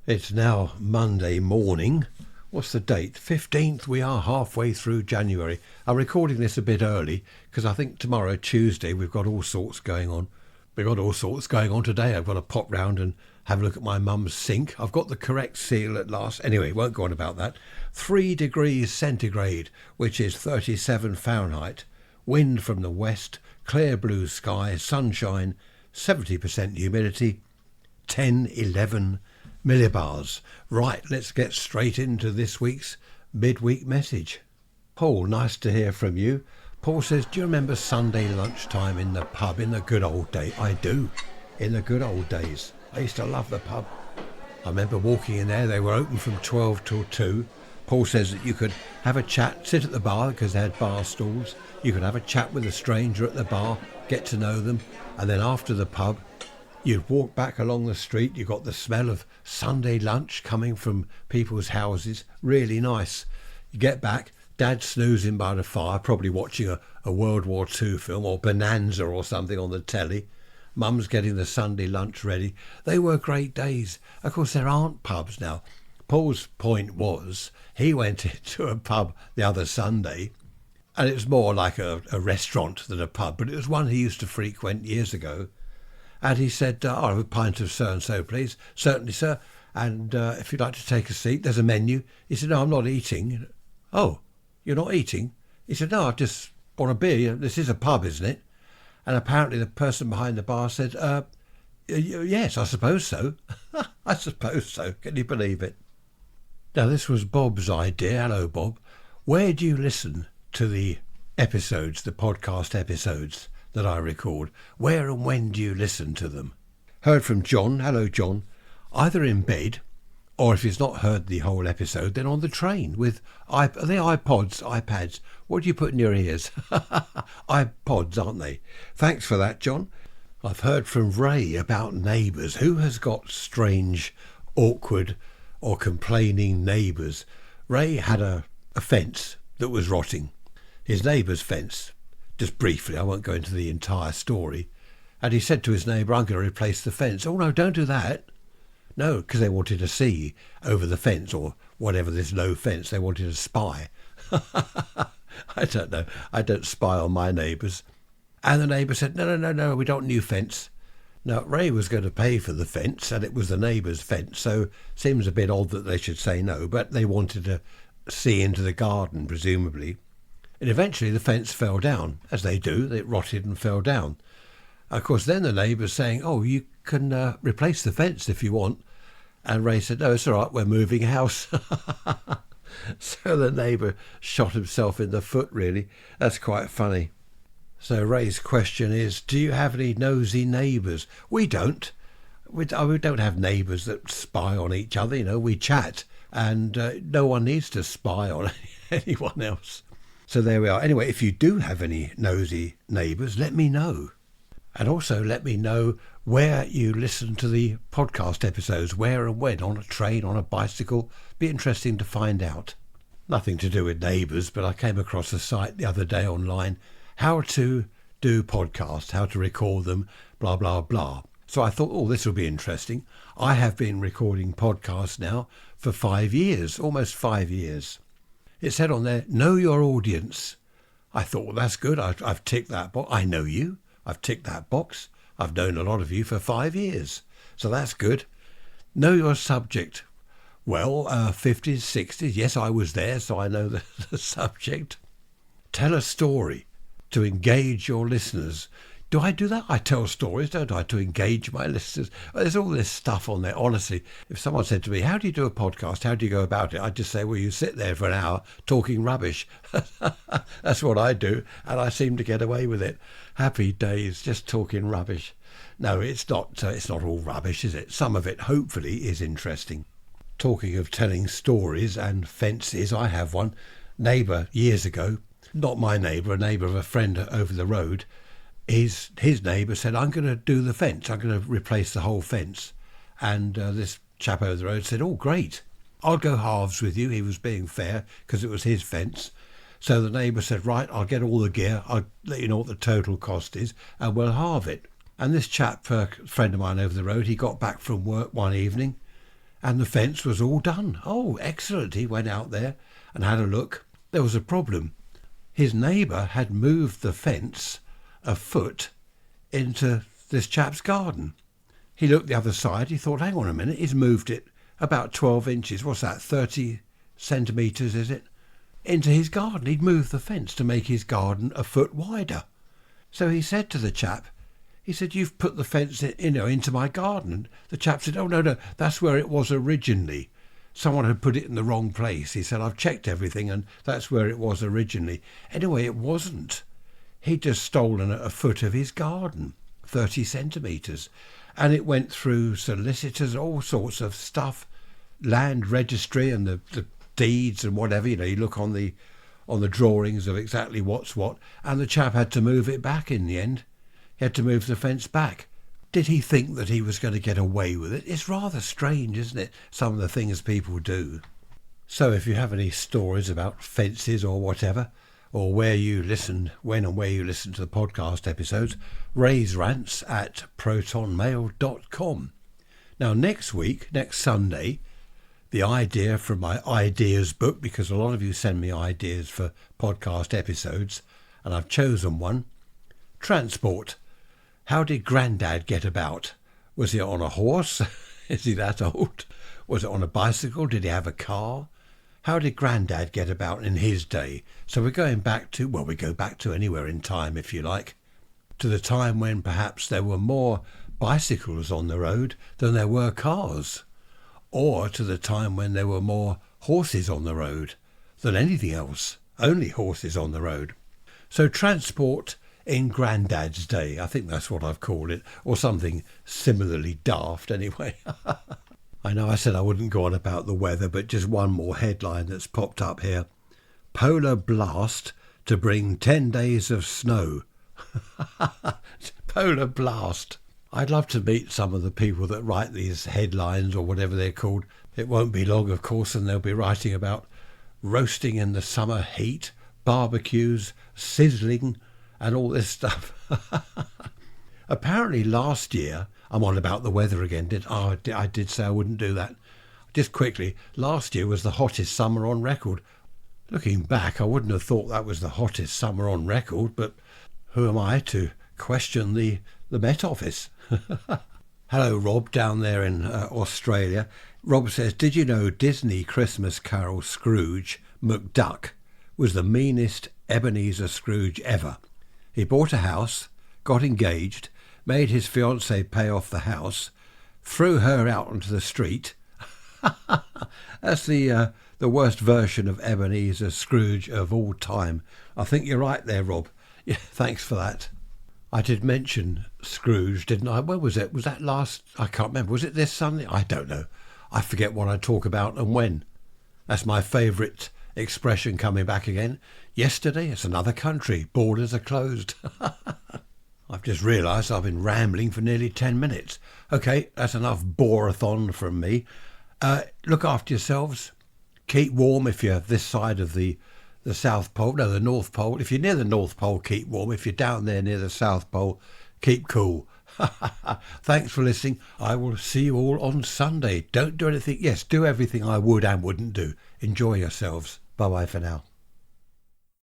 It's now Monday morning. What's the date? 15th. We are halfway through January. I'm recording this a bit early because I think tomorrow, Tuesday, we've got all sorts going on. We've got all sorts going on today. I've got to pop round and have a look at my mum's sink. I've got the correct seal at last. Anyway, won't go on about that. 3 degrees centigrade, which is 37 Fahrenheit. Wind from the west, clear blue sky, sunshine, 70% humidity, 11 millibars. Right, let's get straight into this week's Midweek Message. Paul, nice to hear from you. Paul says, do you remember Sunday lunchtime in the pub in the good old days? I do, in the good old days. I used to love the pub. I remember walking in there. They were open from 12 till 2. Paul says that you could have a chat, sit at the bar because they had bar stools. You could have a chat with a stranger at the bar, get to know them, and then after the pub, you'd walk back along the street. You got the smell of Sunday lunch coming from people's houses. Really nice. You get back, Dad's snoozing by the fire, probably watching a World War II film or Bonanza or something on the telly. Mum's getting the Sunday lunch ready. They were great days. Of course, there aren't pubs now. Paul's point was he went into a pub the other Sunday, and it was more like a restaurant than a pub, but it was one he used to frequent years ago. And he said, I'll have a pint of so-and-so, please. Certainly, sir. And if you'd like to take a seat, there's a menu. He said, no, I'm not eating. Oh, you're not eating? He said, no, I just want a beer. This is a pub, isn't it? And apparently the person behind the bar said, yes, I suppose so. I suppose so. Can you believe it? Now, this was Bob's idea. Hello, Bob. Where do you listen to the episodes, the podcast episodes that I record? Where and when do you listen to them? Heard from John. Hello, John. Either in bed, or if he's not heard the whole episode, then on the train with are they iPods, iPads? What do you put in your ears? iPods, aren't they? Thanks for that, John. I've heard from Ray about neighbours. Who has got strange, awkward or complaining neighbours? Ray had a fence that was rotting. His neighbour's fence. Just briefly, I won't go into the entire story. And he said to his neighbour, I'm going to replace the fence. Oh, no, don't do that. No, because they wanted to see over the fence or whatever, this low fence. They wanted to spy. I don't know. I don't spy on my neighbours. And the neighbour said, no, we don't need new fence. Now, Ray was going to pay for the fence, and it was the neighbour's fence, so seems a bit odd that they should say no, but they wanted to see into the garden, presumably. And eventually the fence fell down, as they do. It rotted and fell down. Of course, then the neighbour's saying, oh, you can replace the fence if you want. And Ray said, no, it's all right, we're moving house. So the neighbour shot himself in the foot, really. That's quite funny. So Ray's question is, do you have any nosy neighbours? We don't. We don't have neighbours that spy on each other. You know, we chat, and no one needs to spy on anyone else. So there we are. Anyway, if you do have any nosy neighbours, let me know. And also let me know where you listen to the podcast episodes, where and when, on a train, on a bicycle. Be interesting to find out. Nothing to do with neighbours, but I came across a site the other day online, how to do podcasts, how to record them, blah, blah, blah. So I thought, oh, this will be interesting. I have been recording podcasts now for 5 years, almost 5 years. It said on there, know your audience. I thought, well, that's good. I've ticked that box. I know you. I've ticked that box. I've known a lot of you for 5 years. So that's good. Know your subject. Well, 50s, 60s. Yes, I was there, so I know the subject. Tell a story to engage your listeners. Do I do that? I tell stories, don't I, to engage my listeners? There's all this stuff on there. Honestly, if someone said to me, how do you do a podcast? How do you go about it? I'd just say, well, you sit there for an hour talking rubbish. That's what I do, and I seem to get away with it. Happy days, just talking rubbish. No, it's not all rubbish, is it? Some of it, hopefully, is interesting. Talking of telling stories and fences, I have one. Neighbour, years ago, not my neighbour, a neighbour of a friend over the road, his neighbour said, I'm going to do the fence. I'm going to replace the whole fence. And this chap over the road said, oh, great. I'll go halves with you. He was being fair because it was his fence. So the neighbour said, right, I'll get all the gear. I'll let you know what the total cost is and we'll halve it. And this chap, a friend of mine over the road, he got back from work one evening and the fence was all done. Oh, excellent. He went out there and had a look. There was a problem. His neighbour had moved the fence a foot into this chap's garden. He looked the other side. He thought, hang on a minute, he's moved it about 12 inches. What's that, 30 centimetres, is it? Into his garden. He'd moved the fence to make his garden a foot wider. So he said to the chap, he said, you've put the fence into my garden. And the chap said, oh, no, that's where it was originally. Someone had put it in the wrong place. He said, I've checked everything and that's where it was originally. Anyway, it wasn't. He'd just stolen a foot of his garden, 30 centimetres. And it went through solicitors, all sorts of stuff, land registry and the deeds and whatever. You look on the drawings of exactly what's what. And the chap had to move it back in the end. He had to move the fence back. Did he think that he was going to get away with it? It's rather strange, isn't it? Some of the things people do. So if you have any stories about fences or whatever, or where you listen, when and where you listen to the podcast episodes, raise rants at protonmail.com. Now next Sunday, the idea from my ideas book, because a lot of you send me ideas for podcast episodes, and I've chosen one, transport. How did Grandad get about? Was he on a horse? Is he that old? Was it on a bicycle? Did he have a car? How did Grandad get about in his day? So we go back to anywhere in time, if you like, to the time when perhaps there were more bicycles on the road than there were cars, or to the time when there were more horses on the road than anything else, only horses on the road. So transport in Grandad's day, I think that's what I've called it, or something similarly daft anyway. I know I said I wouldn't go on about the weather, but just one more headline that's popped up here. Polar blast to bring 10 days of snow. Polar blast. I'd love to meet some of the people that write these headlines or whatever they're called. It won't be long, of course, and they'll be writing about roasting in the summer heat, barbecues, sizzling, and all this stuff. Apparently last year, I'm on about the weather again. I did say I wouldn't do that. Just quickly, last year was the hottest summer on record. Looking back, I wouldn't have thought that was the hottest summer on record, but who am I to question the Met Office? Hello, Rob, down there in Australia. Rob says, did you know Disney Christmas Carol Scrooge McDuck was the meanest Ebenezer Scrooge ever? He bought a house, got engaged, made his fiancée pay off the house, threw her out onto the street. That's the worst version of Ebenezer Scrooge of all time. I think you're right there, Rob. Yeah, thanks for that. I did mention Scrooge, didn't I? When was it? Was that last? I can't remember. Was it this Sunday? I don't know. I forget what I talk about and when. That's my favourite expression coming back again. Yesterday, it's another country. Borders are closed. I've just realised I've been rambling for nearly 10 minutes. Okay, that's enough bore-a-thon from me. Look after yourselves. Keep warm if you're this side of the South Pole. No, the North Pole. If you're near the North Pole, keep warm. If you're down there near the South Pole, keep cool. Thanks for listening. I will see you all on Sunday. Don't do anything. Yes, do everything I would and wouldn't do. Enjoy yourselves. Bye-bye for now.